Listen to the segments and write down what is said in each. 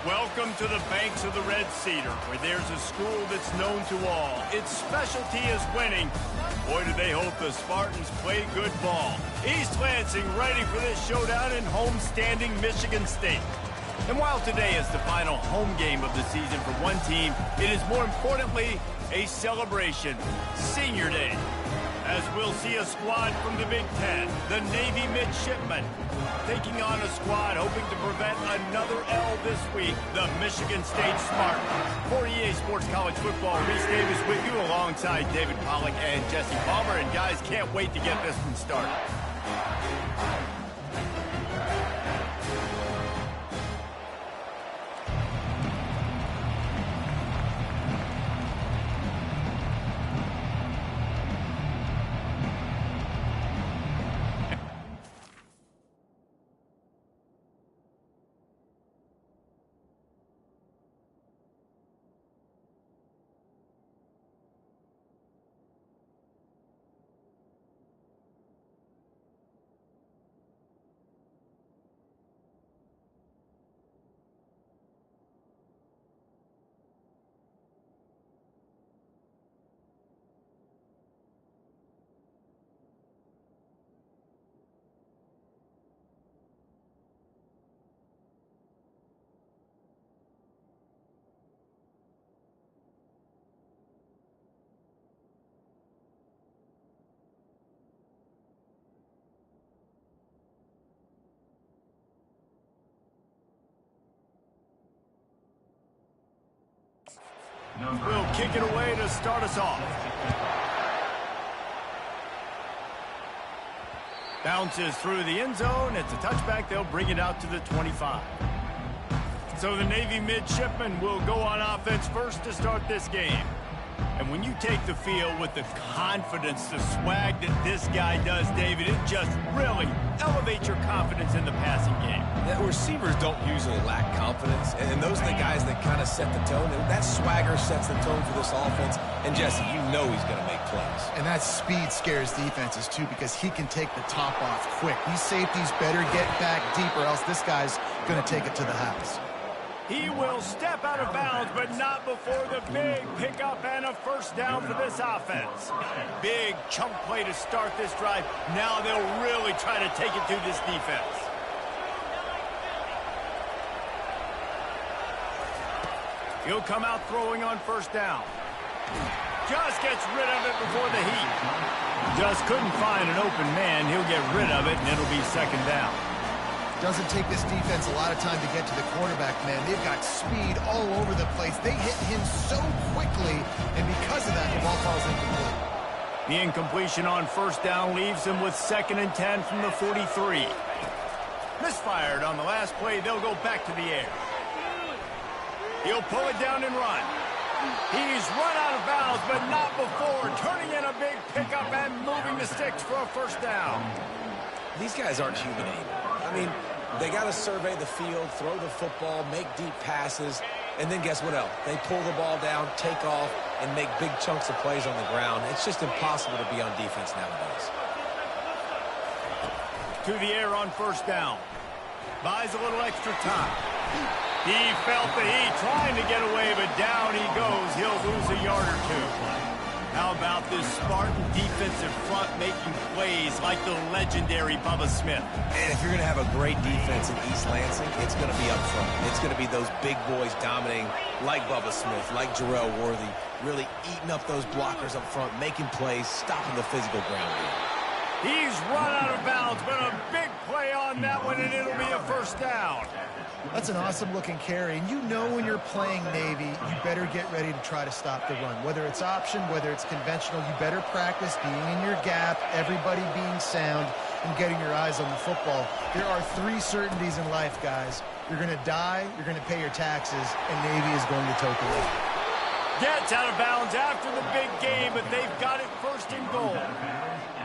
Welcome to the banks of the Red Cedar, where there's a school that's known to all. Its specialty is winning. Boy, do they hope the Spartans play good ball. East Lansing ready for this showdown in homestanding Michigan State. And while today is the final home game of the season for one team, it is more importantly a celebration, Senior Day. As we'll see a squad from the Big Ten, the Navy Midshipmen, taking on a squad hoping to prevent another L this week, the Michigan State Spartans. For EA Sports College Football, Reese Davis with you alongside David Pollack and Jesse Palmer. And guys, can't wait to get this one started. We'll kick it away to start us off. Bounces through the end zone. It's a touchback. They'll bring it out to the 25. So the Navy Midshipmen will go on offense first to start this game. And when you take the field with the confidence, the swag that this guy does, David, it just really elevates your confidence in the passing game. Yeah, receivers don't usually lack confidence, and those are the guys that kind of set the tone. And that swagger sets the tone for this offense. And, Jesse, you know he's going to make plays. And that speed scares defenses, too, because he can take the top off quick. These safeties better get back deep, or else this guy's going to take it to the house. He will step out of bounds, but not before the big pickup and a first down for this offense. Big chunk play to start this drive. Now they'll really try to take it to this defense. He'll come out throwing on first down. Just gets rid of it before the heat. Just couldn't find an open man. He'll get rid of it, and it'll be second down. Doesn't take this defense a lot of time to get to the quarterback, man. They've got speed all over the place. They hit him so quickly, and because of that, the ball falls incomplete. The incompletion on first down leaves him with 2nd and 10 from the 43. Misfired on the last play. They'll go back to the air. He'll pull it down and run. He's run out of bounds, but not before turning in a big pickup and moving the sticks for a first down. These guys aren't human anymore. I mean, they got to survey the field, throw the football, make deep passes, and then guess what else? They pull the ball down, take off, and make big chunks of plays on the ground. It's just impossible to be on defense nowadays. To the air on first down. Buys a little extra time. He felt the heat trying to get away, but down he goes. He'll lose a yard or two. How about this Spartan defensive front making plays like the legendary Bubba Smith? And if you're going to have a great defense in East Lansing, it's going to be up front. It's going to be those big boys dominating like Bubba Smith, like Jarrell Worthy, really eating up those blockers up front, making plays, stopping the physical ground game. He's run out of bounds, but a big play on that one, and it'll be a first down. That's an awesome-looking carry. And you know when you're playing Navy, you better get ready to try to stop the run. Whether it's option, whether it's conventional, you better practice being in your gap, everybody being sound, and getting your eyes on the football. There are 3 certainties in life, guys. You're going to die, you're going to pay your taxes, and Navy is going to toke it away. Gets out of bounds after the big game, but they've got it first and goal.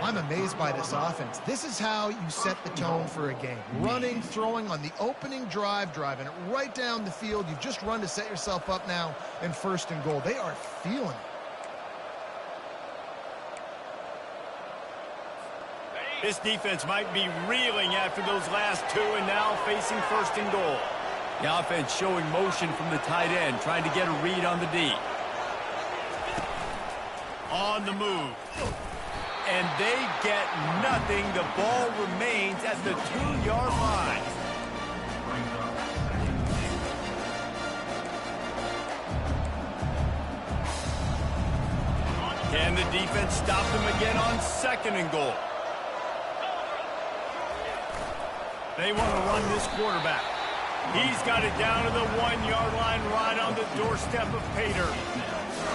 I'm amazed by this offense. This is how you set the tone for a game. Running, throwing on the opening drive, driving it right down the field. You've just run to set yourself up now in first and goal. They are feeling it. This defense might be reeling after those last 2 and now facing first and goal. The offense showing motion from the tight end, trying to get a read on the D. On the move. And they get nothing. The ball remains at the 2-yard line. Can the defense stop them again on 2nd and goal? They want to run this quarterback. He's got it down to the 1-yard line right on the doorstep of Pater.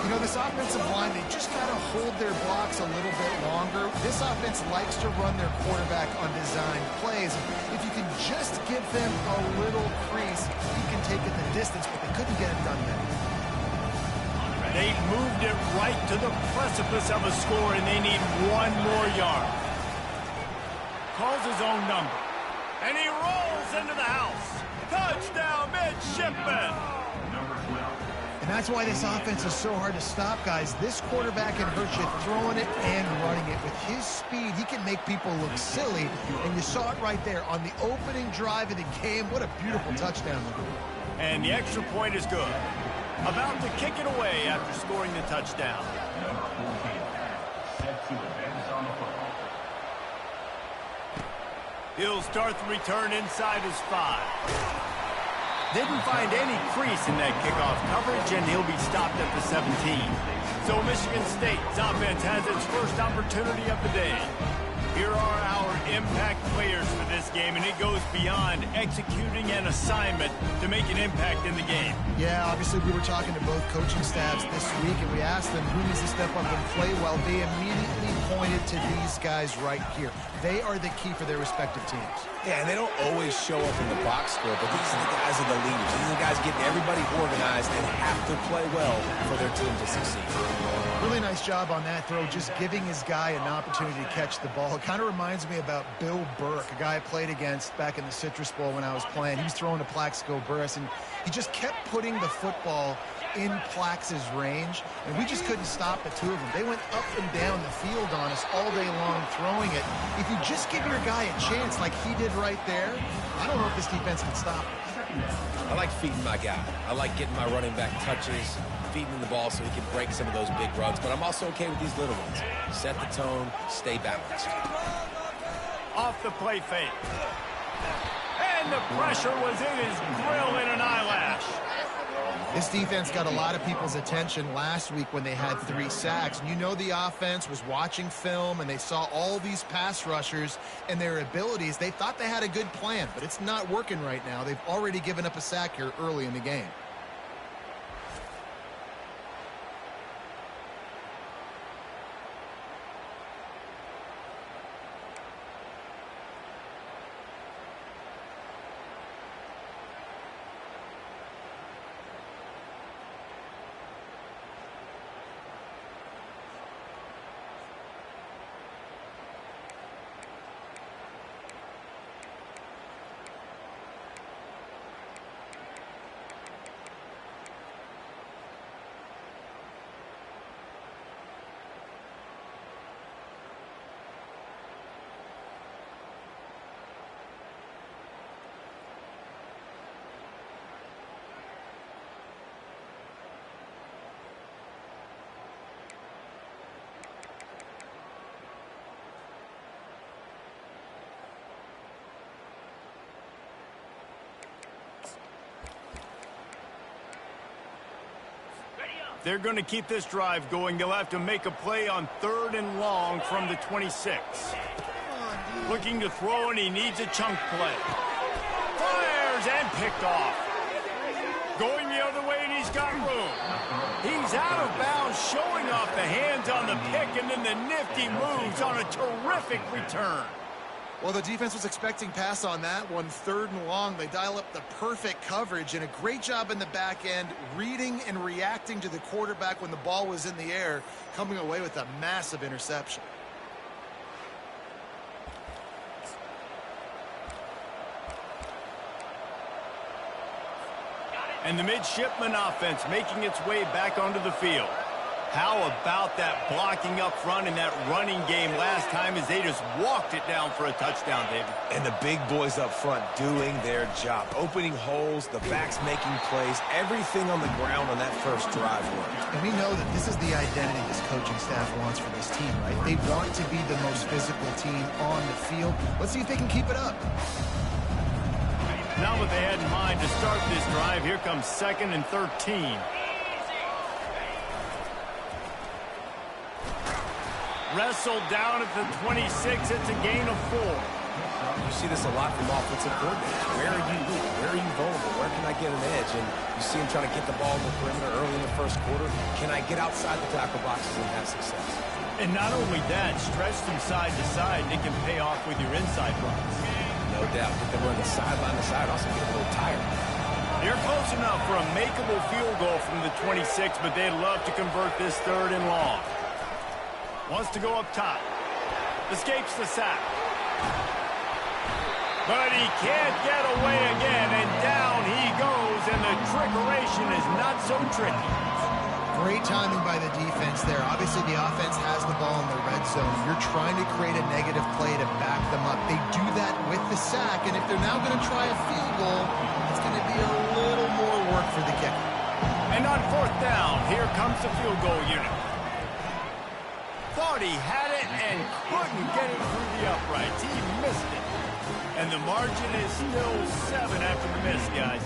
You know, this offensive line, they just got to hold their blocks a little bit longer. This offense likes to run their quarterback on design plays. If you can just give them a little crease, he can take it the distance, but they couldn't get it done yet. They moved it right to the precipice of a score, and they need 1 more yard. Calls his own number. And he rolls into the house. Touchdown, midshipman. And that's why this offense is so hard to stop, guys. This quarterback can hurt you throwing it and running it. With his speed, he can make people look silly. And you saw it right there on the opening drive of the game. What a beautiful touchdown. And the extra point is good. About to kick it away after scoring the touchdown. He'll start the return inside his 5. Didn't find any crease in that kickoff coverage, and he'll be stopped at the 17. So Michigan State's offense has its first opportunity of the day. Here are our impact players for this game, and it goes beyond executing an assignment to make an impact in the game. Yeah, obviously we were talking to both coaching staffs this week, and we asked them who needs to step up and play well. They immediately pointed to these guys right here. They are the key for their respective teams. Yeah, and they don't always show up in the box score, but these are the guys are the leaders. These are the guys getting everybody organized and have to play well for their team to succeed. Really nice job on that throw, just giving his guy an opportunity to catch the ball. It kind of reminds me about Bill Burke, a guy I played against back in the Citrus Bowl when I was playing. He was throwing to Plaxico Burress, and he just kept putting the football in Plax's range, and we just couldn't stop the two of them. They went up and down the field on us all day long throwing it. If you just give your guy a chance like he did right there, I don't know if this defense can stop it. I like feeding my guy. I like getting my running back touches, feeding him the ball so he can break some of those big runs, but I'm also okay with these little ones. Set the tone, stay balanced. Off the play fake. And the pressure was in his grill in an eyelash. This defense got a lot of people's attention last week when they had 3 sacks. And you know the offense was watching film, and they saw all these pass rushers and their abilities. They thought they had a good plan, but it's not working right now. They've already given up a sack here early in the game. They're going to keep this drive going. They'll have to make a play on 3rd and long from the 26. Looking to throw, and he needs a chunk play. Fires and picked off. Going the other way, and he's got room. He's out of bounds, showing off the hands on the pick, and then the nifty moves on a terrific return. Well, the defense was expecting pass on that one. 3rd and long, they dial up the perfect coverage, and a great job in the back end, reading and reacting to the quarterback when the ball was in the air, coming away with a massive interception. And the midshipman offense making its way back onto the field. How about that blocking up front in that running game last time as they just walked it down for a touchdown, David? And the big boys up front doing their job. Opening holes, the backs making plays, everything on the ground on that first drive worked. And we know that this is the identity this coaching staff wants for this team, right? They want to be the most physical team on the field. Let's see if they can keep it up. Now what they had in mind to start this drive, here comes 2nd and 13. Wrestled down at the 26. It's a gain of 4. You see this a lot from offensive coordinators. Where are you weak? Where are you vulnerable? Where can I get an edge? And you see him trying to get the ball in the perimeter early in the first quarter. Can I get outside the tackle boxes and have success? And not only that, stretch them side to side, and it can pay off with your inside runs. No doubt. Get them running sideline to side. Also get a little tired. They're close enough for a makeable field goal from the 26, but they'd love to convert this 3rd and long. Wants to go up top. Escapes the sack. But he can't get away again, and down he goes, and the trickeration is not so tricky. Great timing by the defense there. Obviously, the offense has the ball in the red zone. You're trying to create a negative play to back them up. They do that with the sack, and if they're now going to try a field goal, it's going to be a little more work for the kicker. And on 4th down, here comes the field goal unit. Thought he had it and couldn't get it through the uprights. He missed it. And the margin is still 7 after the miss, guys.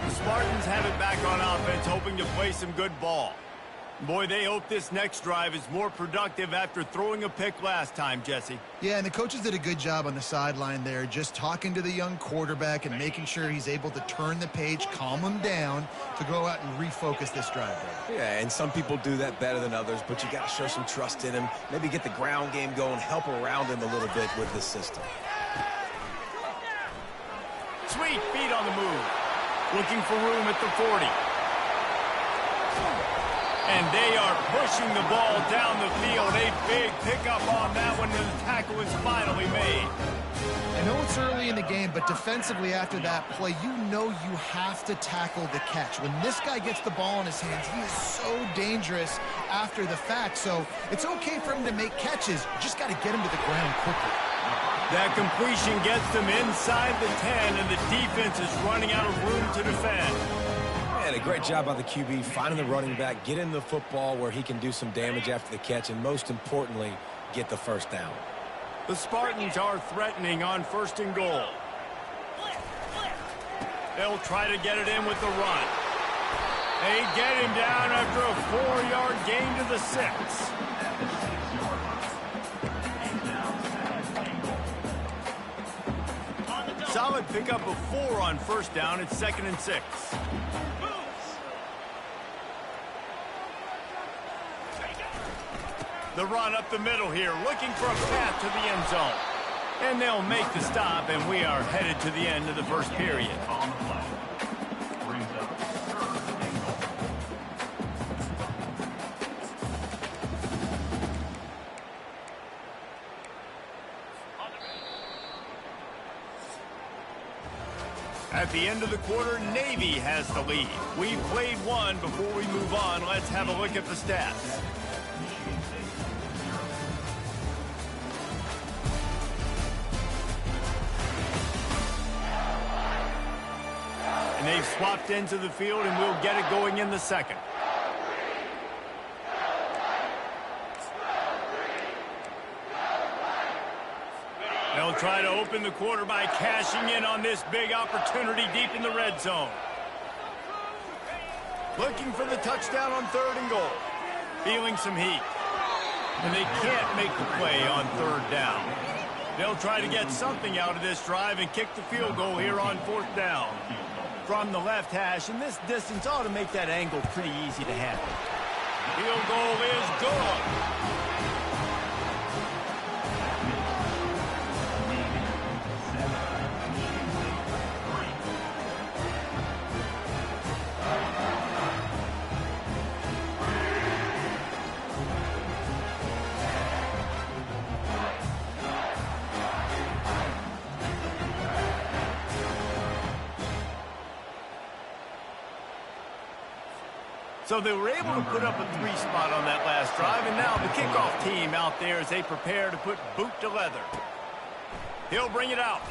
The Spartans have it back on offense, hoping to play some good ball. Boy, they hope this next drive is more productive after throwing a pick last time, Jesse. Yeah, and the coaches did a good job on the sideline there, just talking to the young quarterback and making sure he's able to turn the page, calm him down to go out and refocus this drive. Yeah, and some people do that better than others, but you got to show some trust in him. Maybe get the ground game going, help around him a little bit with this system. Sweet feet on the move. Looking for room at the 40. And they are pushing the ball down the field. A big pickup on that one, and the tackle is finally made. I know it's early in the game, but defensively after that play, you know you have to tackle the catch. When this guy gets the ball in his hands, he is so dangerous after the fact. So it's okay for him to make catches. You just got to get him to the ground quickly. That completion gets them inside the 10, and the defense is running out of room to defend. And a great job by the QB finding the running back, get him the football where he can do some damage after the catch, and most importantly, get the first down. The Spartans are threatening on 1st and goal. They'll try to get it in with the run. They get him down after a 4-yard gain to the 6. Solid pickup of 4 on 1st down. It's 2nd and 6. The run up the middle here, looking for a path to the end zone. And they'll make the stop, and we are headed to the end of the first period. At the end of the quarter, Navy has the lead. We've played one. Before we move on, let's have a look at the stats. And they've swapped into the field, and we'll get it going in the 2nd. They'll try to open the quarter by cashing in on this big opportunity deep in the red zone. Looking for the touchdown on 3rd and goal. Feeling some heat. And they can't make the play on 3rd down. They'll try to get something out of this drive and kick the field goal here on 4th down. From the left hash, and this distance ought to make that angle pretty easy to handle. Field goal is good. So they were able to put up a 3 spot on that last drive, and now the kickoff team out there as they prepare to put boot to leather. He'll bring it out.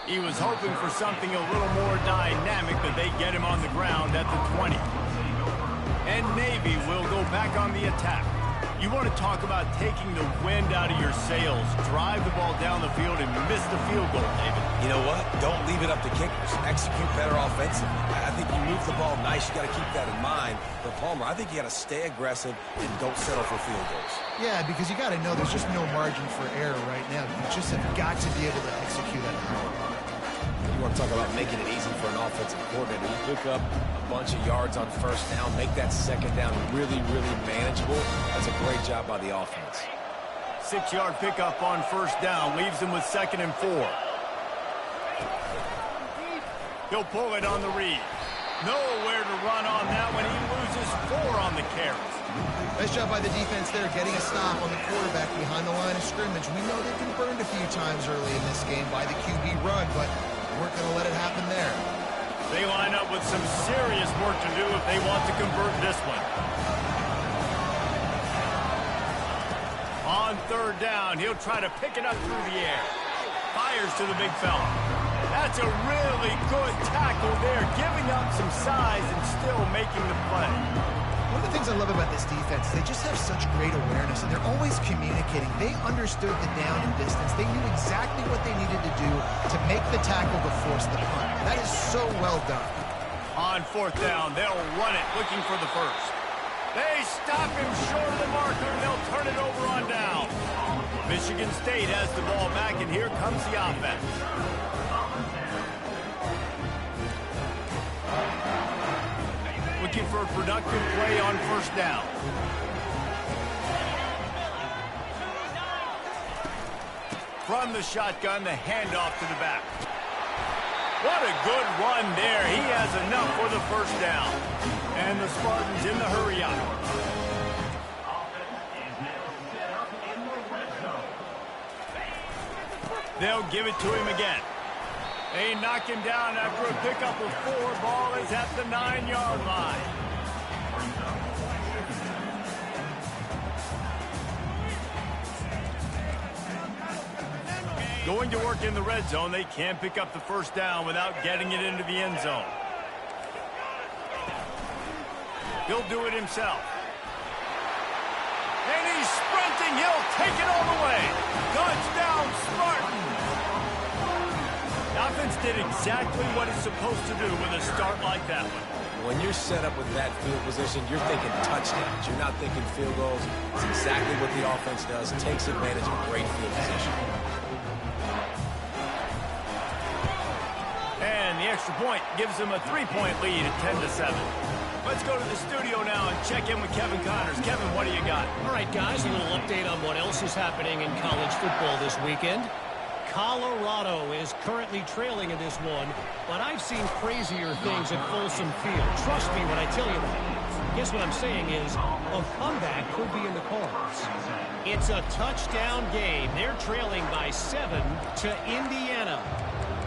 He was hoping for something a little more dynamic, but they get him on the ground at the 20. And Navy will go back on the attack. You want to talk about taking the wind out of your sails. Drive the ball down the field and miss the field goal, David. You know what? Don't leave it up to kickers. Execute better offensively. I think you move the ball nice. You got to keep that in mind. But Palmer, I think you got to stay aggressive and don't settle for field goals. Yeah, because you got to know there's just no margin for error right now. You just have got to be able to execute at a high level. You want to talk about making it easy for an offensive coordinator. You pick up a bunch of yards on first down, make that second down really, really manageable. That's a great job by the offense. 6-yard pickup on first down leaves him with 2nd and 4. He'll pull it on the read. Nowhere to run on that one. He loses 4 on the carries. Nice job by the defense there, getting a stop on the quarterback behind the line of scrimmage. We know they've been burned a few times early in this game by the QB run, but we weren't going to let it happen there. They line up with some serious work to do if they want to convert this one. On 3rd down, he'll try to pick it up through the air. Fires to the big fella. That's a really good tackle there, giving up some size and still making the play. One of the things I love about this defense is they just have such great awareness, and they're always communicating. They understood the down and distance. They knew exactly what they needed to do to make the tackle to force the punt. That is so well done. On 4th down, they'll run it, looking for the first. They stop him short of the marker, and they'll turn it over on down. Michigan State has the ball back, and here comes the offense. Looking for a productive play on first down. From the shotgun, the handoff to the back. What a good run there. He has enough for the first down. And the Spartans in the hurry up. They'll give it to him again. They knock him down after a pickup of 4. Ball is at the 9-yard line. Going to work in the red zone. They can't pick up the first down without getting it into the end zone. He'll do it himself. And he's sprinting. He'll take it all the way. Touchdown, Spartans. The offense did exactly what it's supposed to do with a start like that one. When you're set up with that field position, you're thinking touchdowns. You're not thinking field goals. It's exactly what the offense does. Takes advantage of great field position. And the extra point gives them a 3-point lead at 10-7. Let's go to the studio now and check in with Kevin Connors. Kevin, what do you got? All right, guys, a little update on what else is happening in college football this weekend. Colorado is currently trailing in this one, but I've seen crazier things at Folsom Field. Trust me when I tell you that. Guess what I'm saying is a comeback could be in the cards. It's a touchdown game. They're trailing by 7 to Indiana.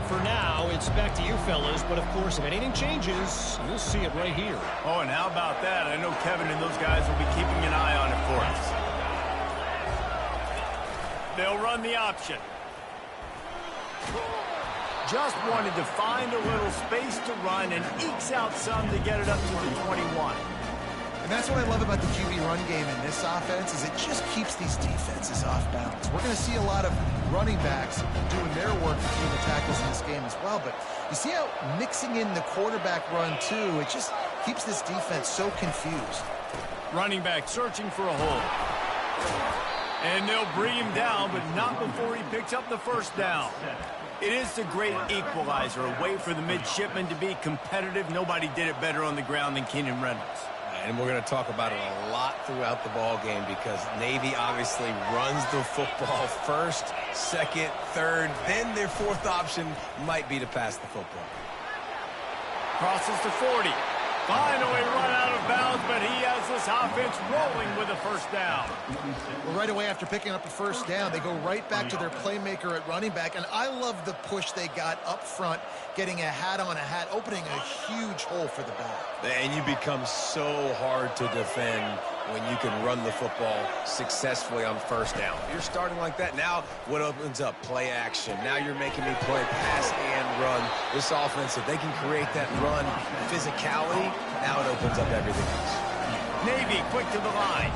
For now, it's back to you fellas, but of course, if anything changes, you'll see it right here. Oh, and how about that? I know Kevin and those guys will be keeping an eye on it for us. They'll run the option. Just wanted to find a little space to run and ekes out some to get it up to the 21. And that's what I love about the QB run game in this offense is it just keeps these defenses off balance. We're going to see a lot of running backs doing their work between the tackles in this game as well. But you see how mixing in the quarterback run, too, it just keeps this defense so confused. Running back searching for a hole. And they'll bring him down, but not before he picks up the first down. It is the great equalizer, a way for the midshipmen to be competitive. Nobody did it better on the ground than Keenan Reynolds. And we're going to talk about it a lot throughout the ball game because Navy obviously runs the football first, second, third, then their fourth option might be to pass the football. Crosses to 40. Finally run out of bounds, but he has this offense rolling with a first down. Well, right away after picking up a first down, they go right back to their playmaker at running back. And I love the push they got up front, getting a hat on a hat, opening a huge hole for the back. And you become so hard to defend when you can run the football successfully on first down. You're starting like that. Now what opens up? Play action. Now you're making me play pass and run. This offense, if they can create that run physicality, now it opens up everything else. Navy quick to the line.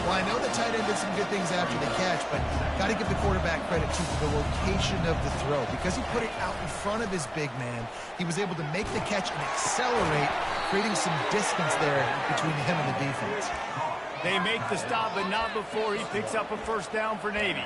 Well, I know the tight end did some good things after the catch, but got to give the quarterback credit, too, for the location of the throw. Because he put it out in front of his big man, he was able to make the catch and accelerate, creating some distance there between him and the defense. They make the stop, but not before he picks up a first down for Navy.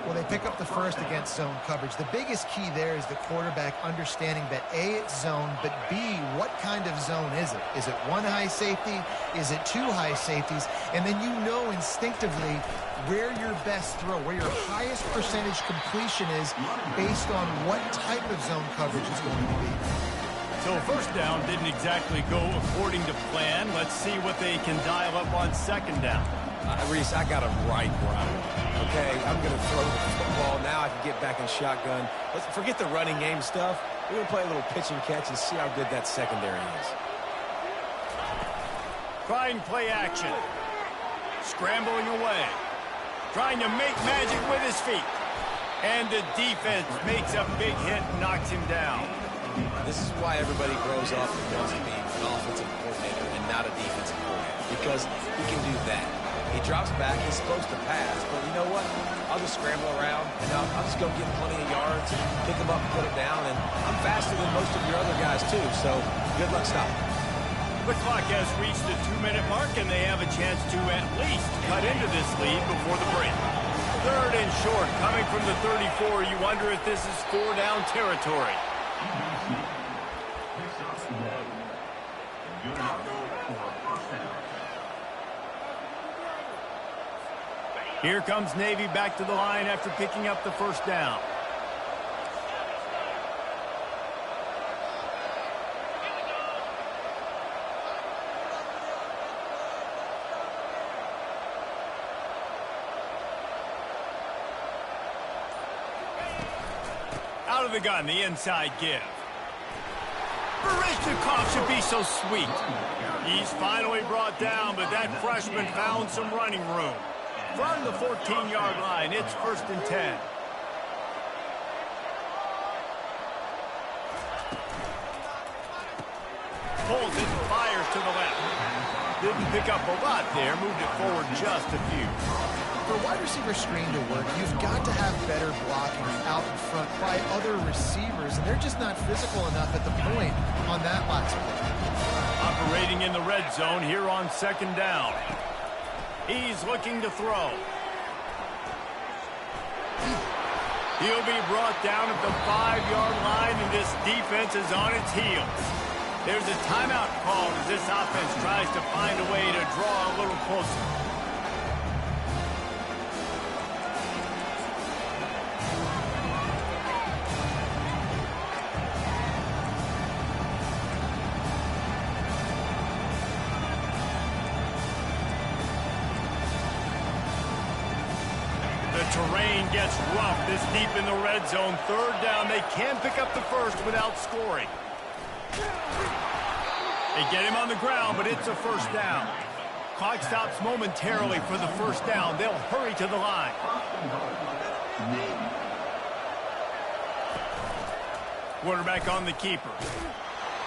Well, they pick up the first against zone coverage. The biggest key there is the quarterback understanding that A, it's zone, but B, what kind of zone is it? Is it one high safety? Is it two high safeties? And then you know instinctively where your best throw, where your highest percentage completion is based on what type of zone coverage is going to be. So first down didn't exactly go according to plan. Let's see what they can dial up on second down. Reese, I got him right where I want. Okay, I'm going to throw the football. Now I can get back in shotgun. Let's forget the running game stuff. We're going to play a little pitch and catch and see how good that secondary is. Trying play action. Scrambling away. Trying to make magic with his feet. And the defense makes a big hit and knocks him down. This is why everybody grows up and wants to be an offensive coordinator and not a defensive coordinator, because he can do that. He drops back, he's supposed to pass, but you know what? I'll just scramble around, and I'll just go get plenty of yards, pick him up and put him down, and I'm faster than most of your other guys too, so good luck stopping. The clock has reached the 2-minute mark, and they have a chance to at least cut into this lead before the break. Third and short, coming from the 34, you wonder if this is 4-down territory. Here comes Navy back to the line after picking up the first down. Out of the gun, the inside give. Barishnikov should be so sweet. He's finally brought down, but that freshman found some running room. From the 14-yard line, it's 1st and 10. Pulls it and fires to the left. Didn't pick up a lot there, moved it forward just a few. For a wide receiver screen to work, you've got to have better blocking out in front by other receivers, and they're just not physical enough at the point on that last play. Operating in the red zone here on second down. He's looking to throw. He'll be brought down at the 5-yard line, and this defense is on its heels. There's a timeout called as this offense tries to find a way to draw a little closer. Terrain gets rough this deep in the red zone. Third down, they can pick up the first without scoring. They get him on the ground, but it's a first down. Clock stops momentarily for the first down. They'll hurry to the line. Quarterback on the keeper.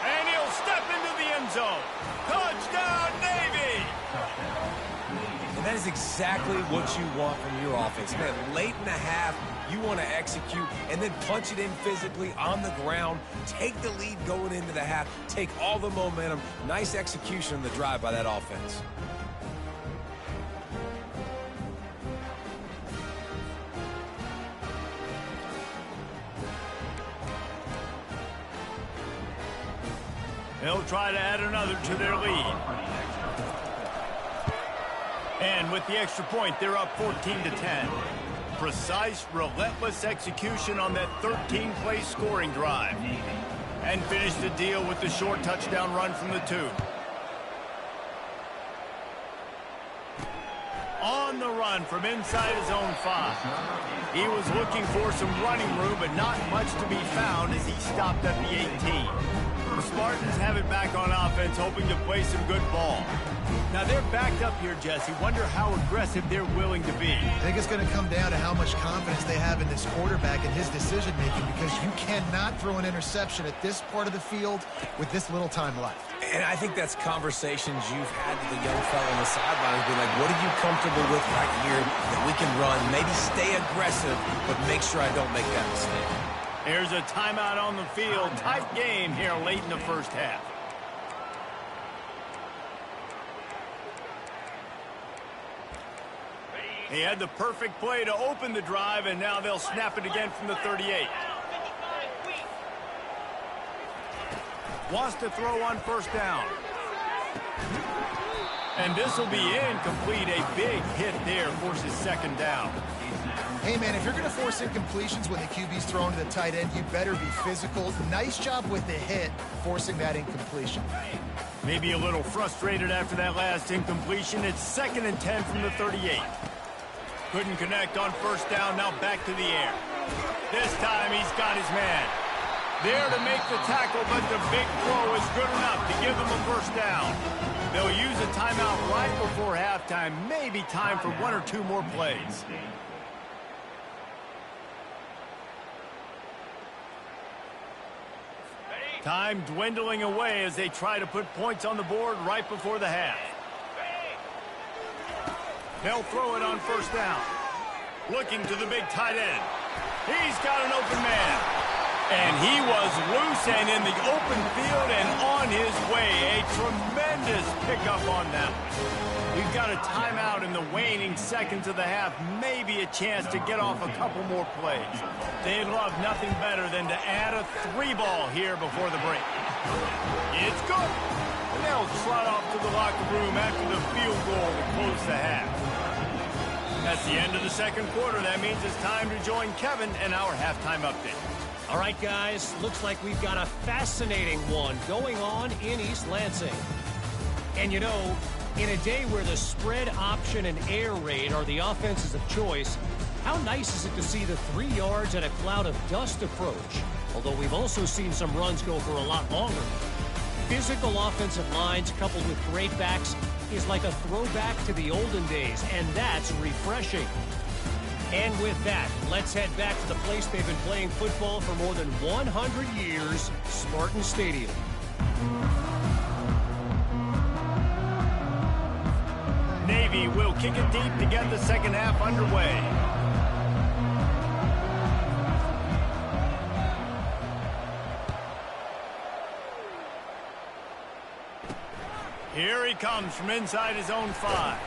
And he'll step into the end zone. Touchdown, Navy! And that is exactly what you want from your offense. Man, late in the half, you want to execute and then punch it in physically on the ground. Take the lead going into the half. Take all the momentum. Nice execution on the drive by that offense. They'll try to add another to their lead. And with the extra point, they're up 14-10. Precise, relentless execution on that 13-play scoring drive. And finish the deal with the short touchdown run from the 2. On the run from inside his own 5. He was looking for some running room, but not much to be found as he stopped at the 18. The Spartans have it back on offense, hoping to play some good ball. Now they're backed up here, Jesse. Wonder how aggressive they're willing to be. I think it's going to come down to how much confidence they have in this quarterback and his decision-making, because you cannot throw an interception at this part of the field with this little time left. And I think that's conversations you've had with the young fella on the sidelines. Be like, what are you comfortable with right here that we can run? Maybe stay aggressive, but make sure I don't make that mistake. Here's a timeout on the field. Tight game here late in the first half. He had the perfect play to open the drive, and now they'll snap it again from the 38. Wants to throw on first down. And this will be incomplete. A big hit there forces second down. Hey, man, if you're going to force incompletions when the QB's thrown to the tight end, you better be physical. Nice job with the hit, forcing that incompletion. Maybe a little frustrated after that last incompletion. It's 2nd and 10 from the 38. Couldn't connect on first down, now back to the air. This time he's got his man. There to make the tackle, but the big throw is good enough to give them a first down. They'll use a timeout right before halftime. Maybe time for 1 or 2 more plays. Time dwindling away as they try to put points on the board right before the half. They'll throw it on first down. Looking to the big tight end. He's got an open man. And he was loose and in the open field and on his way. A tremendous pickup on that one. We've got a timeout in the waning seconds of the half. Maybe a chance to get off a couple more plays. They'd love nothing better than to add a 3-ball here before the break. It's good. And they'll trot off to the locker room after the field goal to close the half. That's the end of the second quarter. That means it's time to join Kevin and our halftime update. All right, guys, looks like we've got a fascinating one going on in East Lansing. And, you know, in a day where the spread option and air raid are the offenses of choice, how nice is it to see the 3 yards and a cloud of dust approach? Although we've also seen some runs go for a lot longer. Physical offensive lines coupled with great backs is like a throwback to the olden days, and that's refreshing. And with that, let's head back to the place they've been playing football for more than 100 years, Spartan Stadium. Navy will kick it deep to get the second half underway. Here he comes from inside his own 5.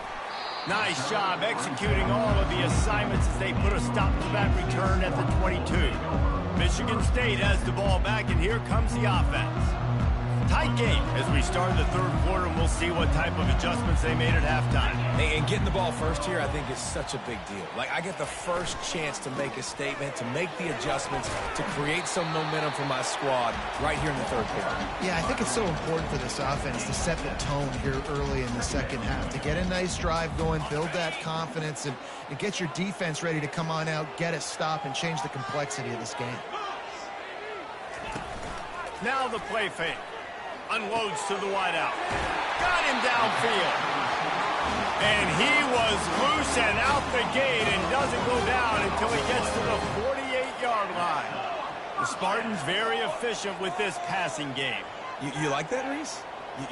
Nice job executing all of the assignments as they put a stop to that return at the 22. Michigan State has the ball back, and here comes the offense. Tight game as we start the third quarter, and we'll see what type of adjustments they made at halftime. And getting the ball first here, I think, is such a big deal. Like, I get the first chance to make a statement, to make the adjustments, to create some momentum for my squad right here in the third quarter. Yeah, I think it's so important for this offense to set the tone here early in the second half, to get a nice drive going, build that confidence, and get your defense ready to come on out, get a stop, and change the complexity of this game. Now the play fake. Unloads to the wideout. Got him downfield. And he was loose and out the gate and doesn't go down until he gets to the 48-yard line. The Spartans very efficient with this passing game. You like that, Reese?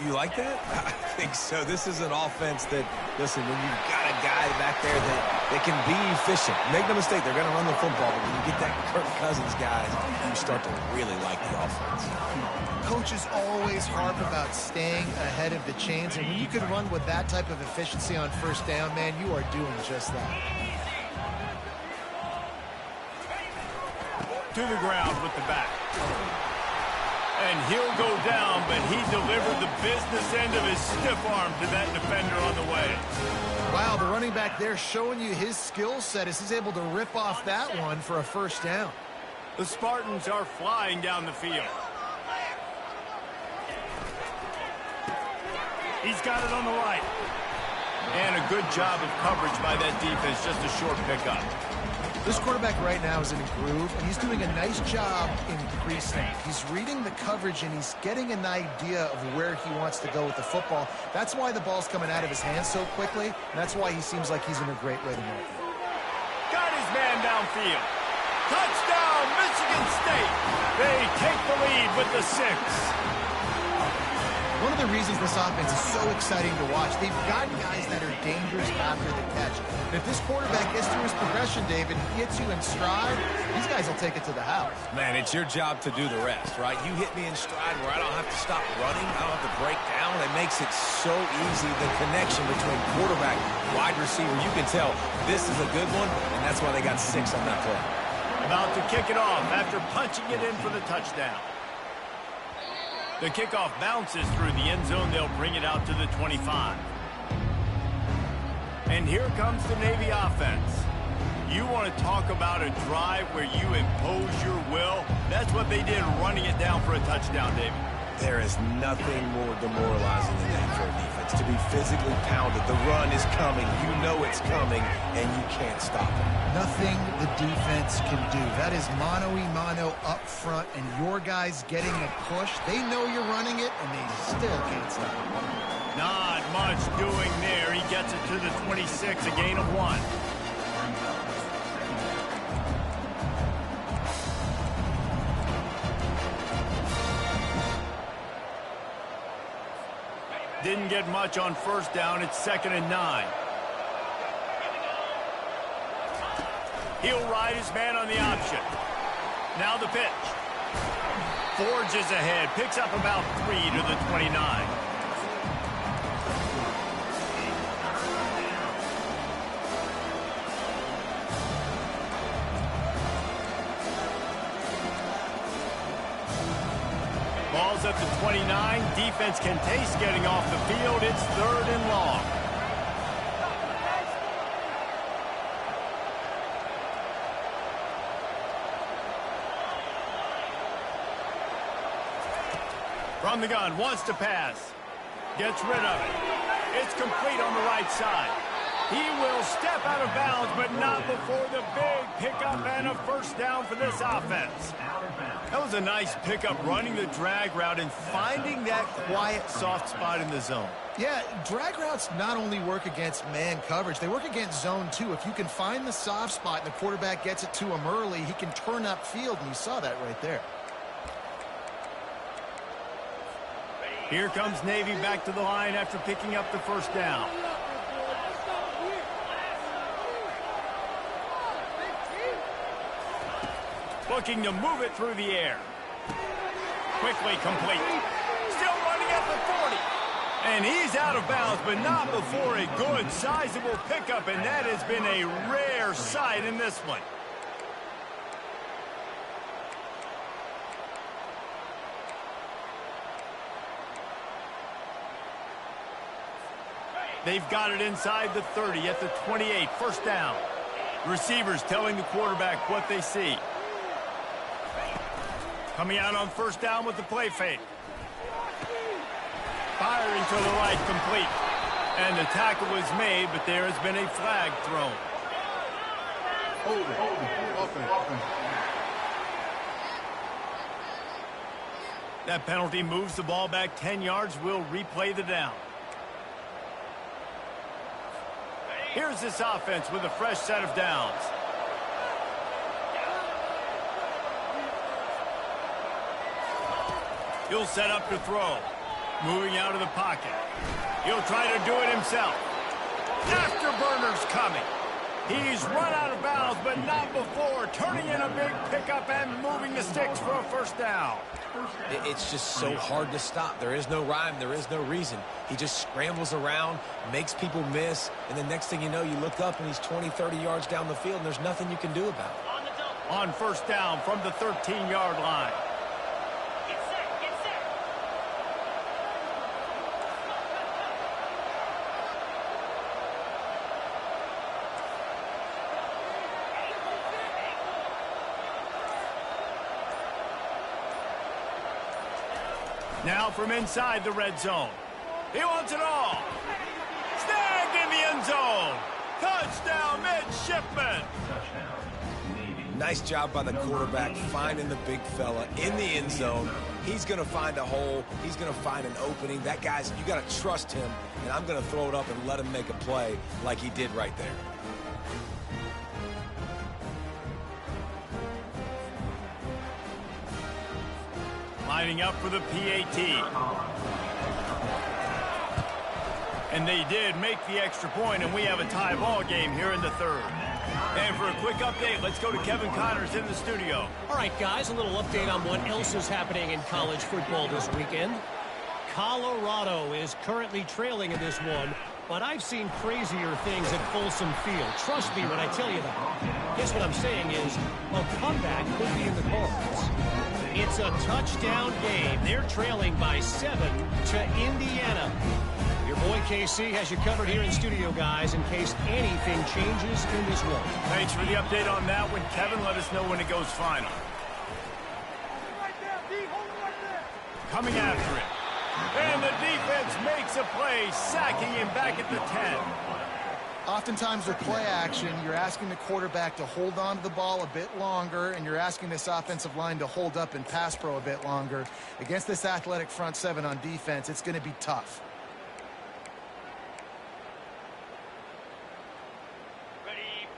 You like that? I think so. This is an offense that, listen, when you've got a guy back there that can be efficient, make no mistake, they're going to run the football, but when you get that Kirk Cousins guy, you start to really like the offense. Coaches always harp about staying ahead of the chains, and when you can run with that type of efficiency on first down, man, you are doing just that. To the ground with the back. And he'll go down, but he delivered the business end of his stiff arm to that defender on the way. Wow, the running back there showing you his skill set as he's able to rip off that one for a first down. The Spartans are flying down the field. He's got it on the right. And a good job of coverage by that defense, just a short pickup. This quarterback right now is in a groove, and he's doing a nice job in pre-snap. He's reading the coverage, and he's getting an idea of where he wants to go with the football. That's why the ball's coming out of his hands so quickly, and that's why he seems like he's in a great way to make it. Got his man downfield. Touchdown, Michigan State. They take the lead with the 6. One of the reasons this offense is so exciting to watch, they've got guys that are dangerous after the catch. And if this quarterback gets through his progression, David, hits you in stride, these guys will take it to the house. Man, it's your job to do the rest, right? You hit me in stride where I don't have to stop running. I don't have to break down. It makes it so easy, the connection between quarterback, wide receiver. You can tell this is a good one, and that's why they got 6 on that play. About to kick it off after punching it in for the touchdown. The kickoff bounces through the end zone. They'll bring it out to the 25. And here comes the Navy offense. You want to talk about a drive where you impose your will? That's what they did, running it down for a touchdown, David. There is nothing more demoralizing than that for a defense. To be physically pounded, the run is coming, you know it's coming, and you can't stop it. Nothing the defense can do. That is mano-a-mano up front, and your guys getting a push. They know you're running it, and they still can't stop it. Not much doing there. He gets it to the 26, a gain of 1. Didn't get much on first down. It's 2nd and 9. He'll ride his man on the option. Now the pitch. Forges ahead. Picks up about 3 to the 29. Ball's at the 29. Defense can taste getting off the field. It's 3rd and long. From the gun, wants to pass. Gets rid of it. It's complete on the right side. He will step out of bounds, but not before the big pickup and a first down for this offense. That was a nice pickup, running the drag route and finding that quiet, soft spot in the zone. Yeah, drag routes not only work against man coverage, they work against zone too. If you can find the soft spot and the quarterback gets it to him early, he can turn upfield, and you saw that right there. Here comes Navy back to the line after picking up the first down. Looking to move it through the air. Quickly complete. Still running at the 40. And he's out of bounds, but not before a good, sizable pickup, and that has been a rare sight in this one. They've got it inside the 30 at the 28. First down. Receivers telling the quarterback what they see. Coming out on first down with the play fake. Firing to the right, complete. And the tackle was made, but there has been a flag thrown. That penalty moves the ball back 10 yards. We'll replay the down. Here's this offense with a fresh set of downs. He'll set up to throw. Moving out of the pocket. He'll try to do it himself. Afterburner's coming. He's run out of bounds, but not before. Turning in a big pickup and moving the sticks for a first down. It's just so hard to stop. There is no rhyme. There is no reason. He just scrambles around, makes people miss, and the next thing you know, you look up and he's 20, 30 yards down the field, and there's nothing you can do about it. On first down from the 13-yard line. Now from inside the red zone. He wants it all. Snagged in the end zone. Touchdown, midshipman. Nice job by the quarterback finding the big fella in the end zone. He's going to find a hole. He's going to find an opening. That guy's, you got to trust him, and I'm going to throw it up and let him make a play like he did right there. Lining up for the PAT. And they did make the extra point, and we have a tie ball game here in the third. And for a quick update, let's go to Kevin Connors in the studio. All right, guys, a little update on what else is happening in college football this weekend. Colorado is currently trailing in this one, but I've seen crazier things at Folsom Field. Trust me when I tell you that. Guess what I'm saying is a comeback could be in the cards. It's a touchdown game. They're trailing by 7 to Indiana. Your boy KC has you covered here in studio, guys, in case anything changes in this one. Thanks for the update on that one, Kevin. Let us know when it goes final. Coming after it. And the defense makes a play, sacking him back at the 10. Oftentimes with play action, you're asking the quarterback to hold on to the ball a bit longer, and you're asking this offensive line to hold up in pass pro a bit longer. Against this athletic front seven on defense, it's going to be tough.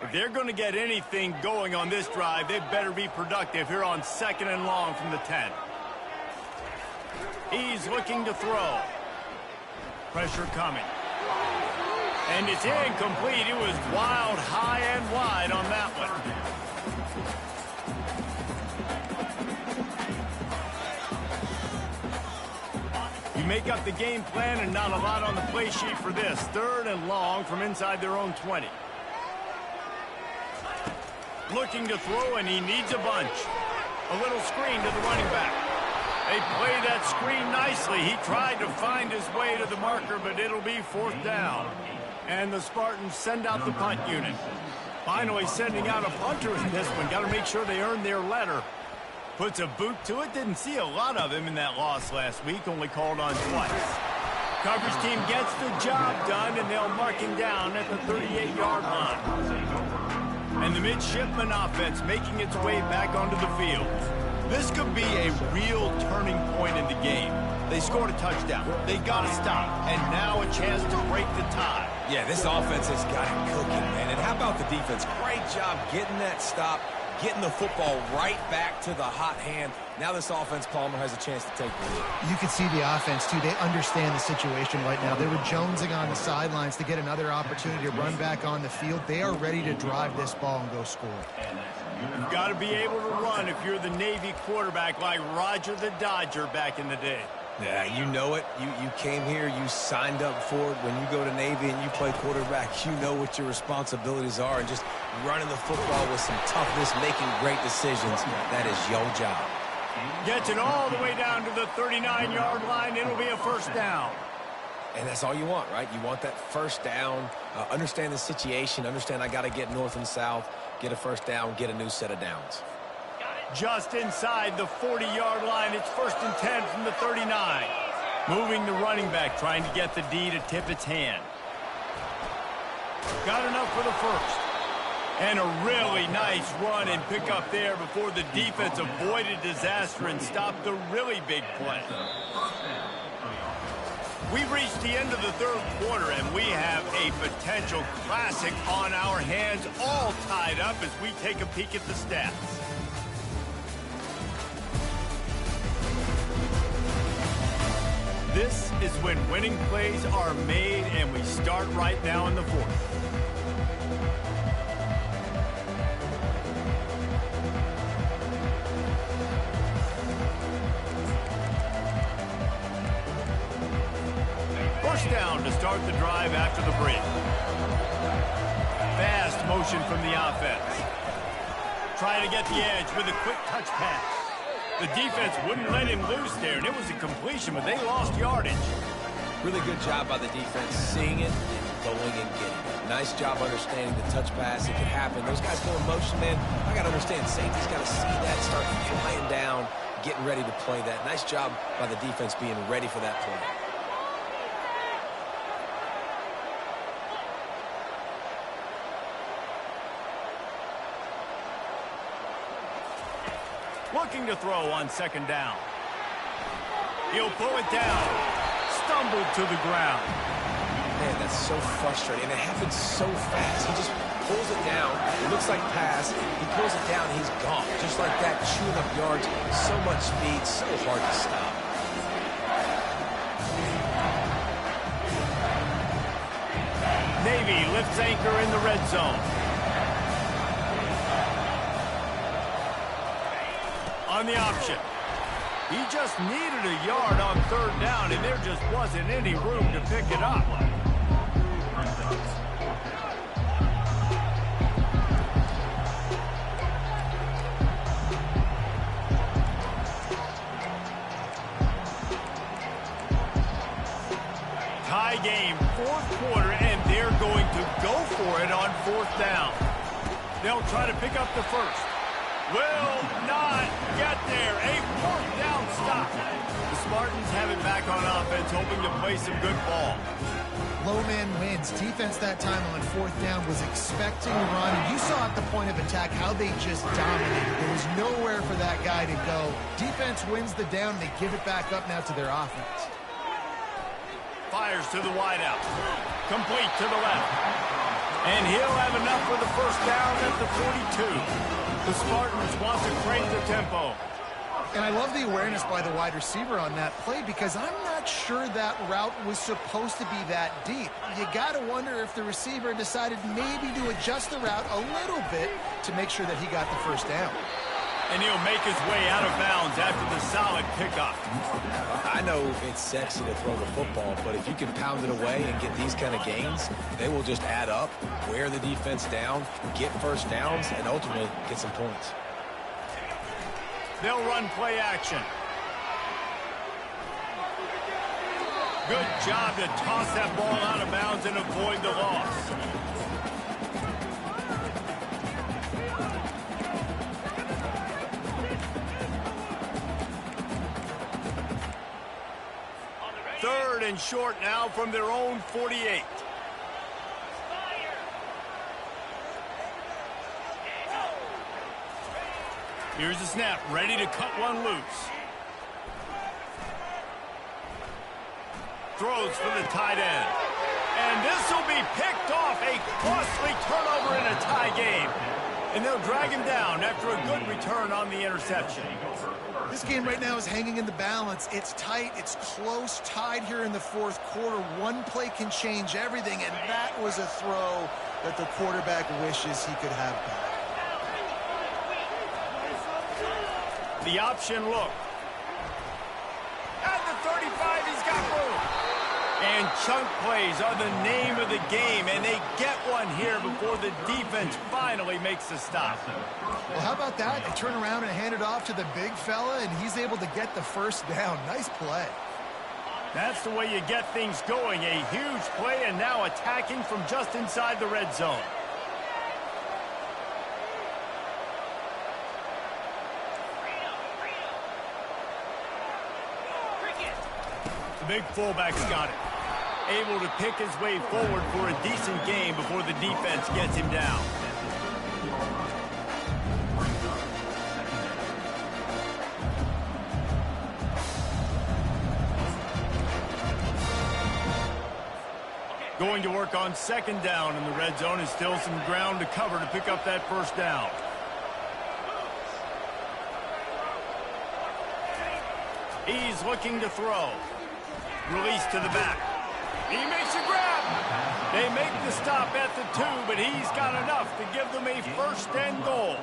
If they're going to get anything going on this drive, they better be productive here on 2nd and long from the 10. He's looking to throw. Pressure coming. And it's incomplete. It was wild, high and wide on that one. You make up the game plan and not a lot on the play sheet for this. 3rd and long from inside their own 20. Looking to throw, and he needs a bunch. A little screen to the running back. They play that screen nicely. He tried to find his way to the marker, but it'll be 4th down. And the Spartans send out the punt unit. Finally sending out a punter in this one. Got to make sure they earn their letter. Puts a boot to it. Didn't see a lot of him in that loss last week. Only called on twice. Coverage team gets the job done, and they'll mark him down at the 38-yard line. And the midshipman offense making its way back onto the field. This could be a real turning point in the game. They scored a touchdown. They got to stop. And now a chance to break the tie. Yeah, this offense has got it cooking, man. And how about the defense? Great job getting that stop, getting the football right back to the hot hand. Now this offense, Palmer, has a chance to take the lead. You can see the offense, too. They understand the situation right now. They were jonesing on the sidelines to get another opportunity to run back on the field. They are ready to drive this ball and go score. You've got to be able to run if you're the Navy quarterback like Roger the Dodger back in the day. Yeah, you know it. You came here, you signed up for it. When you go to Navy and you play quarterback, you know what your responsibilities are. And just running the football with some toughness, making great decisions, that is your job. Gets it all the way down to the 39-yard line. It'll be a 1st down. And that's all you want, right? You want that 1st down, understand the situation, understand I got to get north and south, get a 1st down, get a new set of downs. Just inside the 40-yard line. It's 1st and 10 from the 39. Moving the running back, trying to get the D to tip its hand. Got enough for the 1st. And a really nice run and pick up there before the defense avoided disaster and stopped the really big play. We've reached the end of the 3rd quarter, and we have a potential classic on our hands, all tied up as we take a peek at the stats. This is when winning plays are made, and we start right now in the 4th. First down to start the drive after the break. Fast motion from the offense. Trying to get the edge with a quick touch pass. The defense wouldn't let him loose there, and it was a completion, but they lost yardage. Really good job by the defense, seeing it and going and getting it. Nice job understanding the touch pass. It could happen. Those guys go in motion, man. I got to understand, safety's got to see that, start flying down, getting ready to play that. Nice job by the defense being ready for that play. Looking to throw on second down. He'll pull it down. Stumbled to the ground. Man, that's so frustrating. And it happens so fast. He just pulls it down. It looks like pass. He pulls it down, and he's gone. Just like that, chewing up yards. So much speed, so hard to stop. Navy lifts anchor in the red zone. On the option. He just needed a yard on third down, and there just wasn't any room to pick it up. Tie game, fourth quarter, and they're going to go for it on fourth down. They'll try to pick up the first. Will not get there. A fourth down stop. The Spartans have it back on offense, hoping to play some good ball. Low man wins. Defense that time on fourth down was expecting a run. And you saw at the point of attack how they just dominated. There was nowhere for that guy to go. Defense wins the down. They give it back up now to their offense. Fires to the wideout. Complete to the left. And he'll have enough for the first down at the 42. The Spartans want to crank the tempo. And I love the awareness by the wide receiver on that play because I'm not sure that route was supposed to be that deep. You got to wonder if the receiver decided maybe to adjust the route a little bit to make sure that he got the first down. And he'll make his way out of bounds after the solid pickup. I know it's sexy to throw the football, but if you can pound it away and get these kind of gains, they will just add up, wear the defense down, get first downs, and ultimately get some points. They'll run play action. Good job to toss that ball out of bounds and avoid the loss. Third and short now from their own 48. Here's the snap, ready to cut one loose. Throws for the tight end. And this will be picked off, a costly turnover in a tie game. And they'll drag him down after a good return on the interception. This game right now is hanging in the balance. It's tight, it's close, tied here in the fourth quarter. One play can change everything, and that was a throw that the quarterback wishes he could have back. The option look. At the 35, he's got room. And chunk plays are the name of the game, and they get one here before the defense finally makes the stop. Well, how about that? They turn around and hand it off to the big fella, and he's able to get the first down. Nice play. That's the way you get things going. A huge play, and now attacking from just inside the red zone. The big fullback's got it. Able to pick his way forward for a decent game before the defense gets him down. Going to work on second down in the red zone. Is still some ground to cover to pick up that first down. He's looking to throw. Release to the back. He makes a grab. They make the stop at the 2, but he's got enough to give them a first and goal.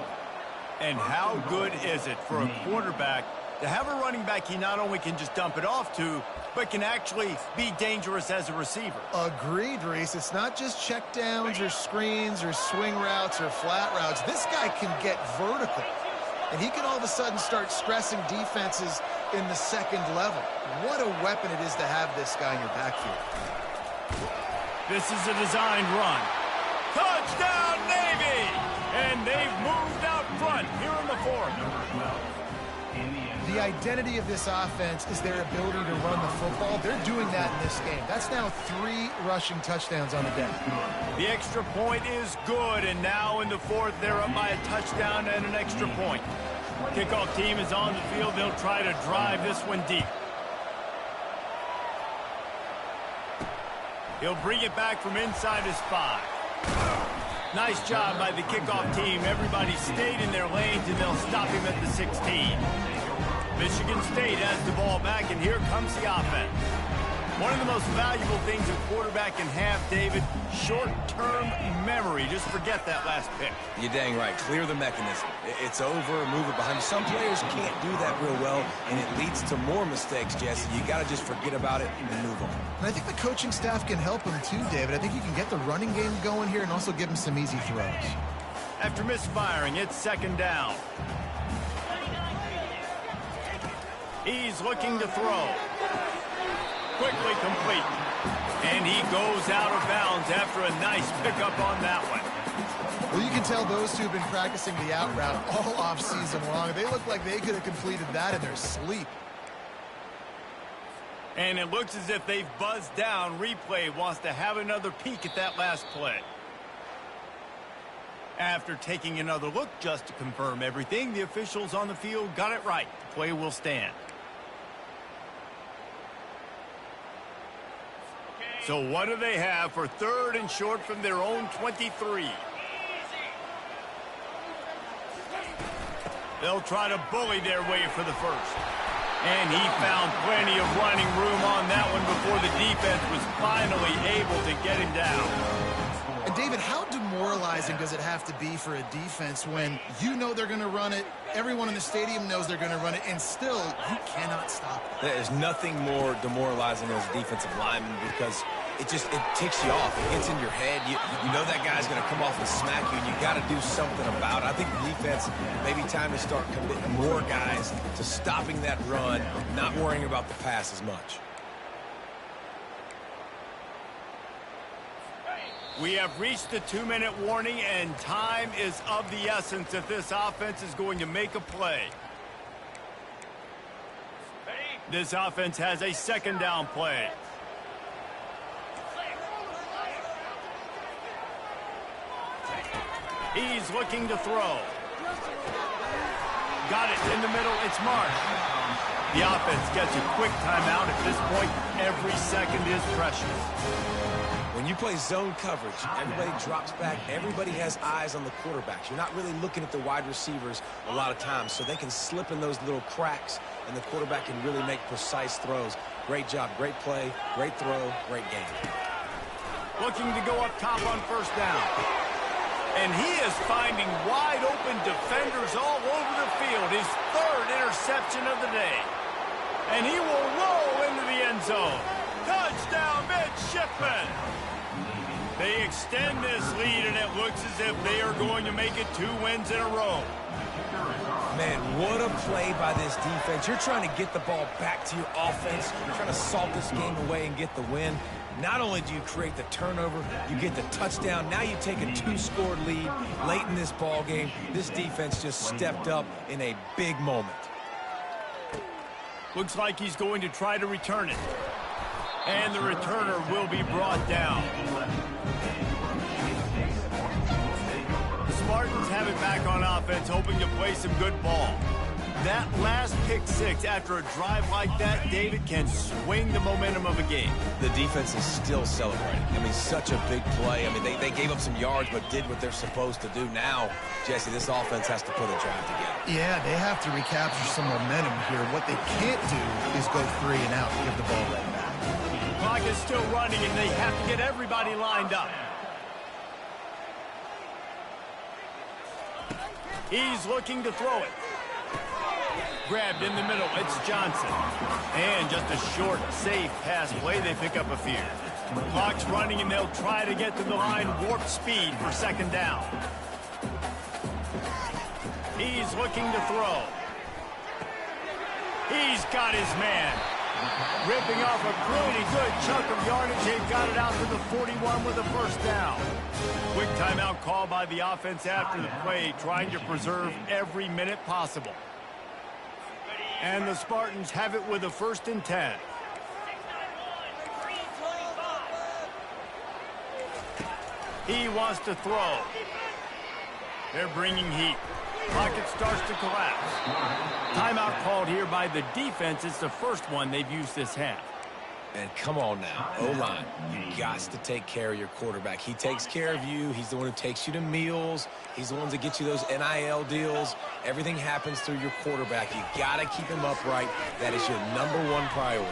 And how good is it for a quarterback to have a running back he not only can just dump it off to, but can actually be dangerous as a receiver? Agreed, Reese. It's not just check downs or screens or swing routes or flat routes. This guy can get vertical. And he can all of a sudden start stressing defenses in the second level. What a weapon it is to have this guy in your backfield. This is a designed run. Touchdown, Navy! And they've moved out front here in the fourth. The identity of this offense is their ability to run the football. They're doing that in this game. That's now 3 rushing touchdowns on the day. The extra point is good, and now in the fourth, they're up by a touchdown and an extra point. Kickoff team is on the field. They'll try to drive this one deep. He'll bring it back from inside his 5. Nice job by the kickoff team. Everybody stayed in their lanes, and they'll stop him at the 16. Michigan State has the ball back, and here comes the offense. One of the most valuable things a quarterback can have, David, short-term memory. Just forget that last pick. You're dang right. Clear the mechanism. It's over, move it behind you. Some players can't do that real well, and it leads to more mistakes, Jesse. You got to just forget about it and move on. And I think the coaching staff can help him too, David. I think you can get the running game going here and also give him some easy throws. After misfiring, it's second down. He's looking to throw. Quickly complete. And he goes out of bounds after a nice pickup on that one. Well, you can tell those two have been practicing the out route all offseason long. They look like they could have completed that in their sleep. And it looks as if they've buzzed down. Replay wants to have another peek at that last play. After taking another look just to confirm everything, the officials on the field got it right. The play will stand. So what do they have for 3rd and short from their own 23? They'll try to bully their way for the first. And he found plenty of running room on that one before the defense was finally able to get him down. And David, how demoralizing does it have to be for a defense when you know they're going to run it, everyone in the stadium knows they're going to run it, and still you cannot stop it? There's nothing more demoralizing as a defensive lineman because it ticks you off. It gets in your head. You know that guy's going to come off and smack you, and you got to do something about it. I think the defense, maybe time to start committing more guys to stopping that run, not worrying about the pass as much. We have reached the 2-minute warning, and time is of the essence if this offense is going to make a play. This offense has a second down play. He's looking to throw. Got it in the middle. It's Marsh. The offense gets a quick timeout. At this point, every second is precious. When you play zone coverage, everybody drops back. Everybody has eyes on the quarterbacks. You're not really looking at the wide receivers a lot of times, so they can slip in those little cracks, and the quarterback can really make precise throws. Great job, great play, great throw, great game. Looking to go up top on first down. And he is finding wide-open defenders all over the field. His 3rd interception of the day. And he will roll into the end zone. Touchdown, midshipmen! They extend this lead, and it looks as if they are going to make it 2 wins in a row. Man, what a play by this defense. You're trying to get the ball back to your offense. You're trying to salt this game away and get the win. Not only do you create the turnover, you get the touchdown. Now you take a 2-score lead late in this ball game. This defense just stepped up in a big moment. Looks like he's going to try to return it. And the returner will be brought down. The Spartans have it back on offense, hoping to play some good ball. That last pick 6 after a drive like that, David, can swing the momentum of a game. The defense is still celebrating. I mean, such a big play. I mean, they gave up some yards but did what they're supposed to do. Now, Jesse, this offense has to put a drive together. Yeah, they have to recapture some momentum here. What they can't do is go 3 and out and give the ball right back. Clock is still running, and they have to get everybody lined up. He's looking to throw it. Grabbed in the middle. It's Johnson. And just a short, safe pass play. They pick up a few. Clock's running, and they'll try to get to the line warp speed for second down. He's looking to throw. He's got his man. Ripping off a pretty good chunk of yardage. They've got it out to the 41 with a first down. Quick timeout call by the offense after the play, trying to preserve every minute possible. And the Spartans have it with a 1st and 10. He wants to throw. They're bringing heat. Pocket starts to collapse. Timeout called here by the defense. It's the first one they've used this half. And come on now, O-line, you got to take care of your quarterback. He takes care of you. He's the one who takes you to meals. He's the one that gets you those NIL deals. Everything happens through your quarterback. You got to keep him upright. That is your #1 priority.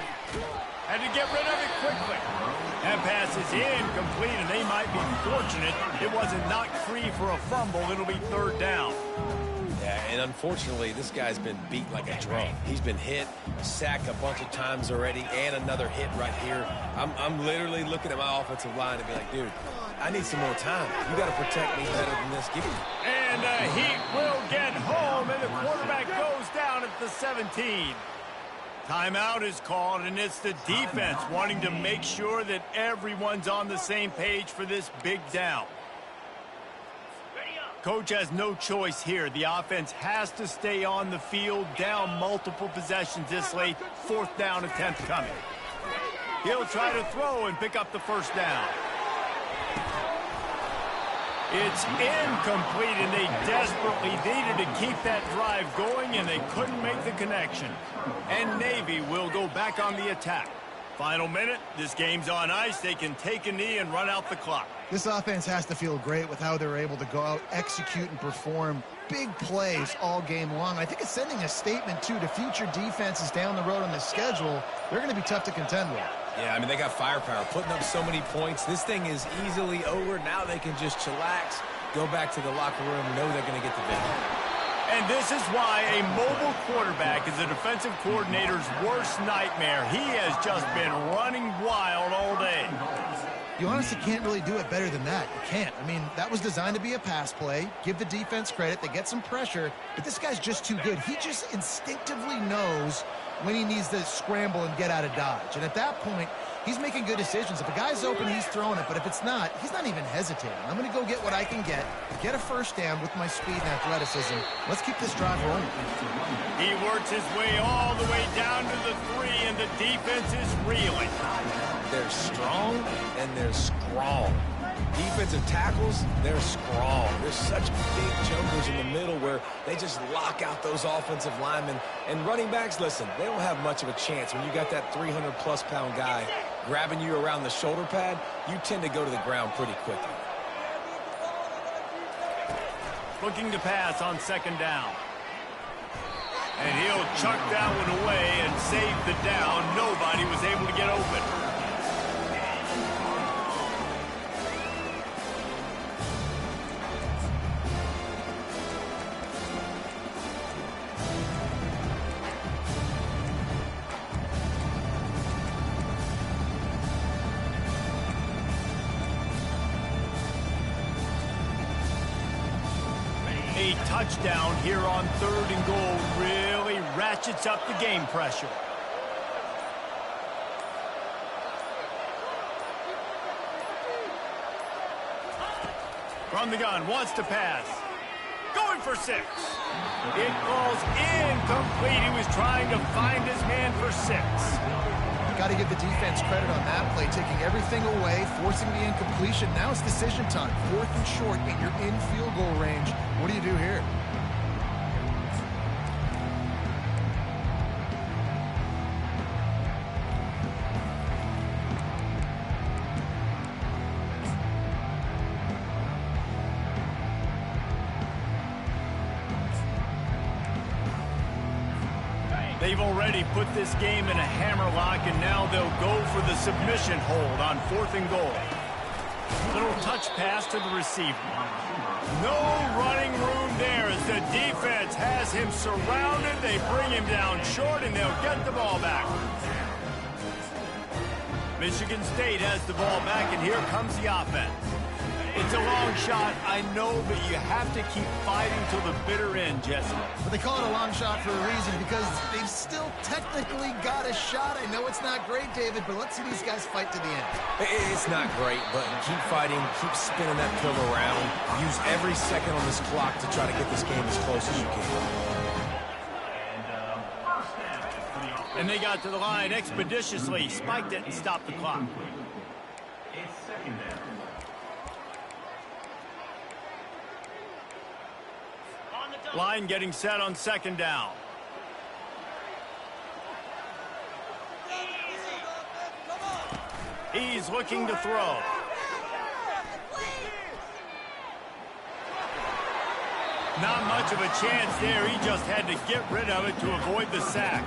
Had to get rid of it quickly. That pass is incomplete, and they might be fortunate it wasn't knocked free for a fumble. It'll be 3rd down. Yeah, and unfortunately, this guy's been beat like a drum. He's been hit, sacked a bunch of times already, and another hit right here. I'm literally looking at my offensive line and be like, dude, I need some more time. You got to protect me better than this. Give me. And the Heat will get home, and the quarterback goes down at the 17. Timeout is called, and it's the defense wanting to make sure that everyone's on the same page for this big down. Coach has no choice here. The offense has to stay on the field, down multiple possessions this late. 4th down attempt coming. He'll try to throw and pick up the 1st down. It's incomplete, and they desperately needed to keep that drive going, and they couldn't make the connection. And Navy will go back on the attack. Final minute. This game's on ice. They can take a knee and run out the clock. This offense has to feel great with how they're able to go out, execute, and perform big plays all game long. I think it's sending a statement, too, to future defenses down the road on the schedule. They're going to be tough to contend with. Yeah, I mean, they got firepower, putting up so many points. This thing is easily over. Now they can just chillax, go back to the locker room, know they're going to get the victory. And this is why a mobile quarterback is a defensive coordinator's worst nightmare. He has just been running wild all day. You honestly can't really do it better than that. You can't. I mean, that was designed to be a pass play. Give the defense credit. They get some pressure, but this guy's just too good. He just instinctively knows when he needs to scramble and get out of dodge. And at that point, he's making good decisions. If a guy's open, he's throwing it. But if it's not, he's not even hesitating. I'm going to go get what I can get a 1st down with my speed and athleticism. Let's keep this drive rolling. He works his way all the way down to the 3, and the defense is reeling. They're strong, and they're strong. Defensive tackles, they're strong. There's such big jumpers in the middle where they just lock out those offensive linemen. And running backs, listen, they don't have much of a chance. When you got that 300-plus pound guy grabbing you around the shoulder pad, you tend to go to the ground pretty quickly. Looking to pass on 2nd down. And he'll chuck that one away and save the down. Nobody was able to get open. A touchdown here on 3rd and goal really ratchets up the game pressure. From the gun, wants to pass. Going for 6. It falls incomplete. He was trying to find his man for 6. Got to give the defense credit on that play, taking everything away, forcing the incompletion. Now it's decision time. 4th and short, and you're in field goal range. What do you do here? They've already put this game in a hammerlock, and now they'll go for the submission hold on 4th and goal. Little touch pass to the receiver. No running room there as the defense has him surrounded. They bring him down short, and they'll get the ball back. Michigan State has the ball back, and here comes the offense. It's a long shot, I know, but you have to keep fighting till the bitter end, Jesse. But they call it a long shot for a reason, because they've still technically got a shot. I know it's not great, David, but let's see these guys fight to the end. It's not great, but keep fighting, keep spinning that pill around. Use every second on this clock to try to get this game as close as you can. And they got to the line expeditiously, spiked it, and stopped the clock. It's 2nd down. On the Line getting set on second down. He's looking to throw. Not much of a chance there. He just had to get rid of it to avoid the sack.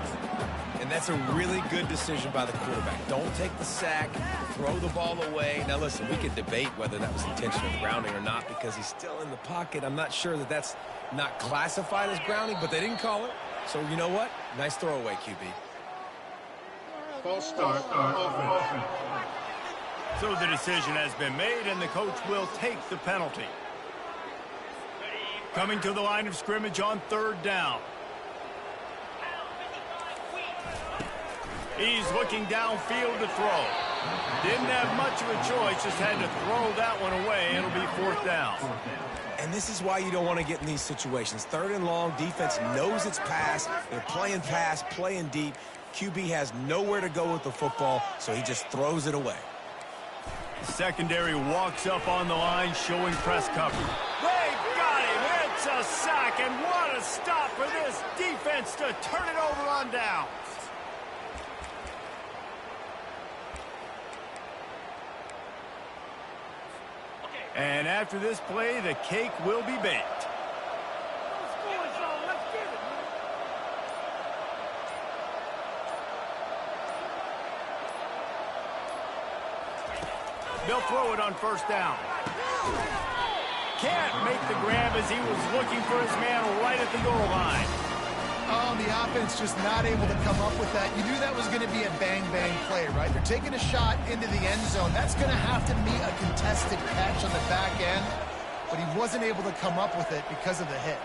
And that's a really good decision by the quarterback. Don't take the sack, throw the ball away. Now, listen, we could debate whether that was intentional grounding or not because he's still in the pocket. I'm not sure that that's not classified as grounding, but they didn't call it. So, you know what? Nice throwaway, QB. False start, offense. So the decision has been made, and the coach will take the penalty. Coming to the line of scrimmage on third down. He's looking downfield to throw. Didn't have much of a choice, just had to throw that one away. It'll be fourth down. And this is why you don't want to get in these situations. Third and long, defense knows it's pass. They're playing pass, playing deep. QB has nowhere to go with the football, so he just throws it away. Secondary walks up on the line, showing press coverage. They got him. It's a sack, and what a stop for this defense to turn it over on down. And after this play, the cake will be baked. They'll throw it on first down. Can't make the grab as he was looking for his man right at the goal line. Oh, the offense just not able to come up with that. You knew that was going to be a bang-bang play, right? They're taking a shot into the end zone. That's going to have to be a contested catch on the back end, but he wasn't able to come up with it because of the hit.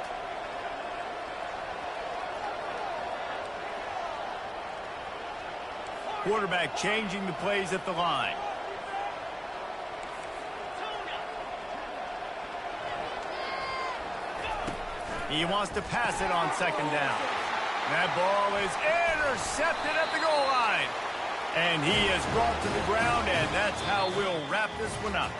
Quarterback changing the plays at the line. He wants to pass it on second down. That ball is intercepted at the goal line. And he is brought to the ground, and that's how we'll wrap this one up.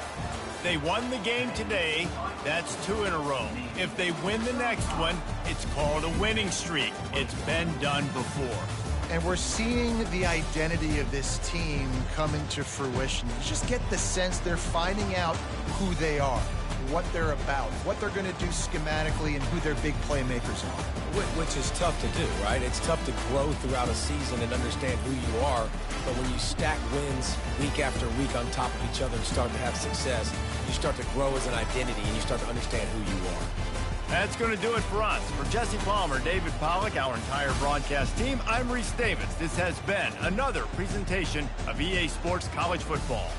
They won the game today. That's 2 in a row. If they win the next one, it's called a winning streak. It's been done before. And we're seeing the identity of this team coming to fruition. You just get the sense they're finding out who they are, what they're about, what they're going to do schematically, and who their big playmakers are. Which is tough to do, right? It's tough to grow throughout a season and understand who you are. But when you stack wins week after week on top of each other and start to have success, you start to grow as an identity and you start to understand who you are. That's going to do it for us. For Jesse Palmer, David Pollack, our entire broadcast team, I'm Reese Davis. This has been another presentation of EA Sports College Football.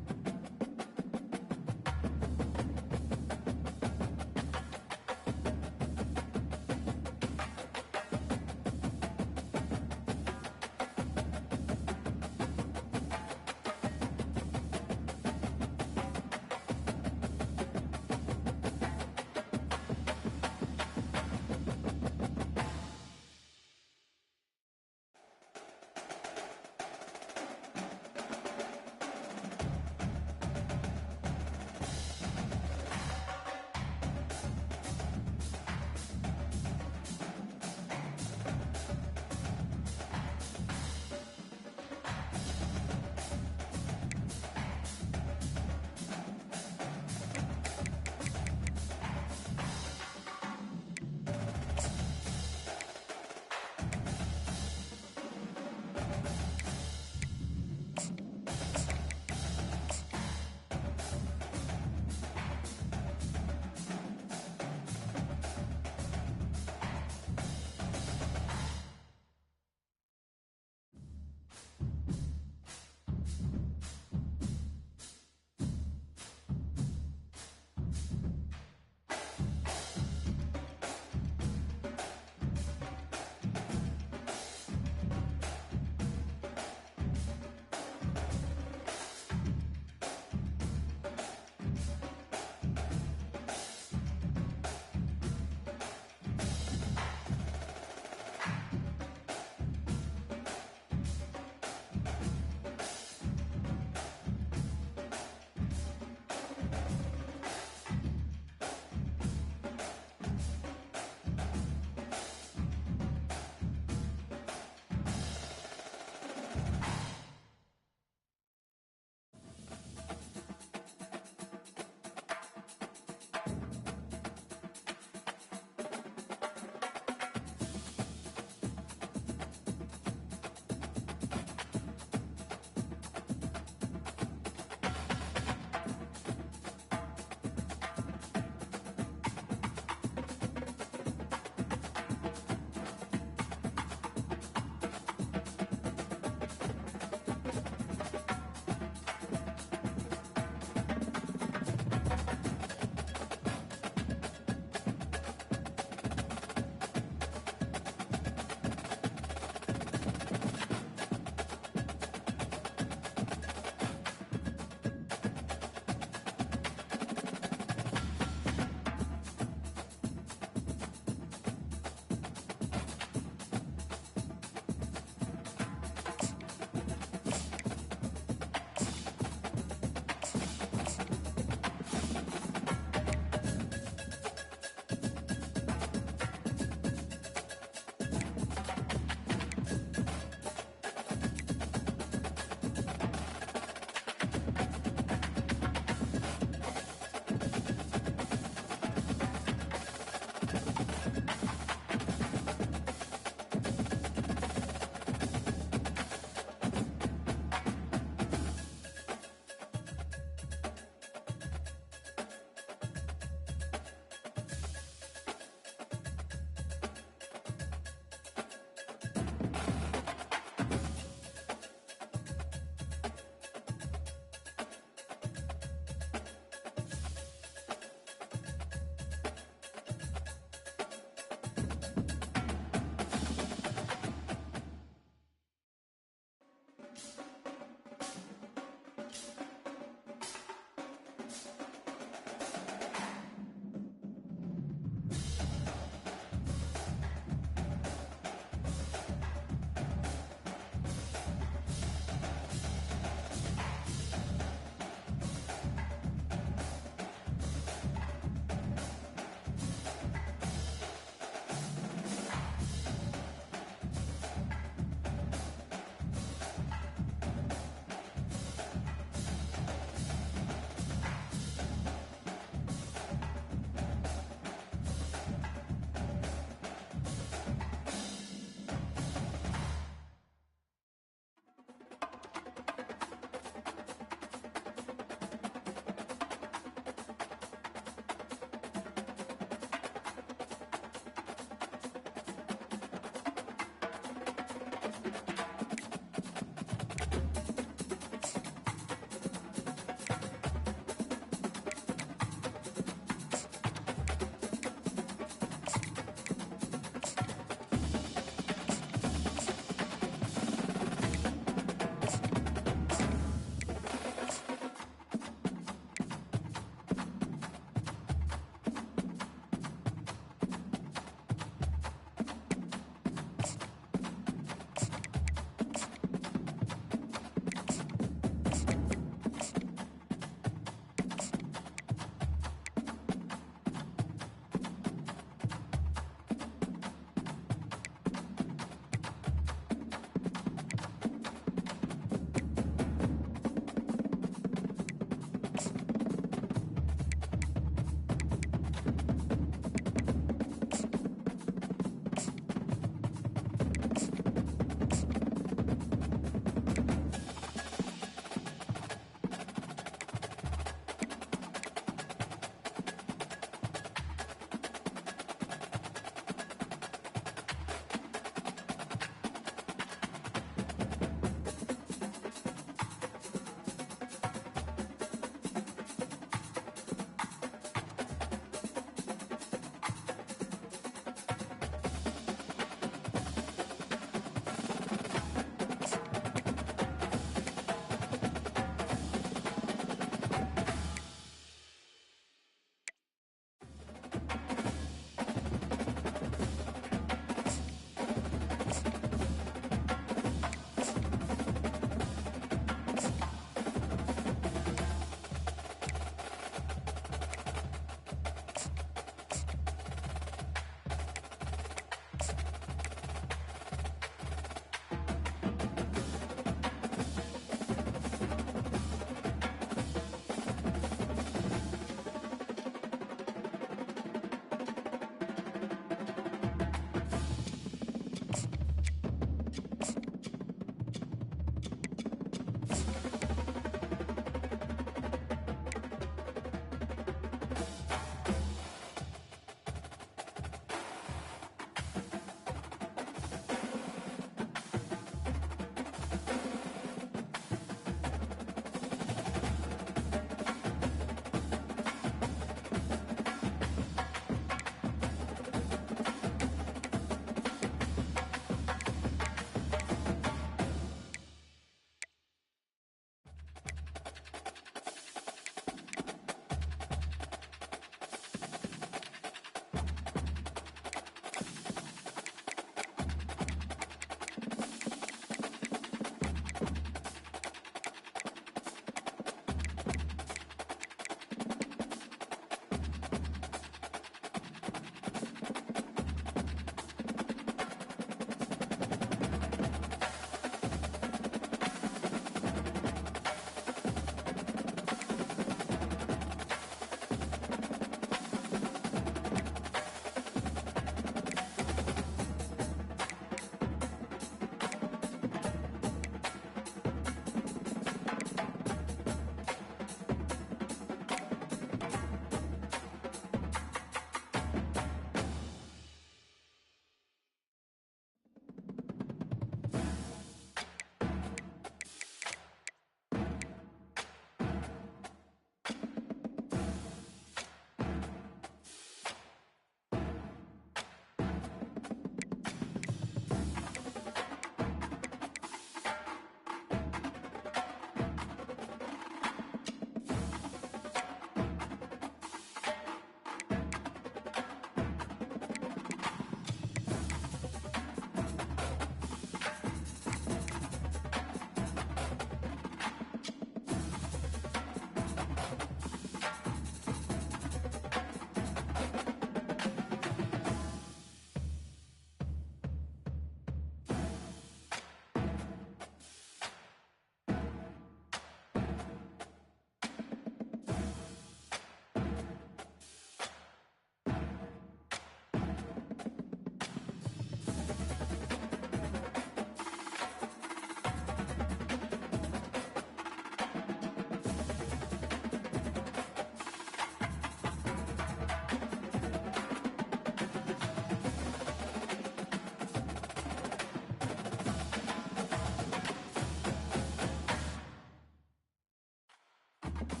it.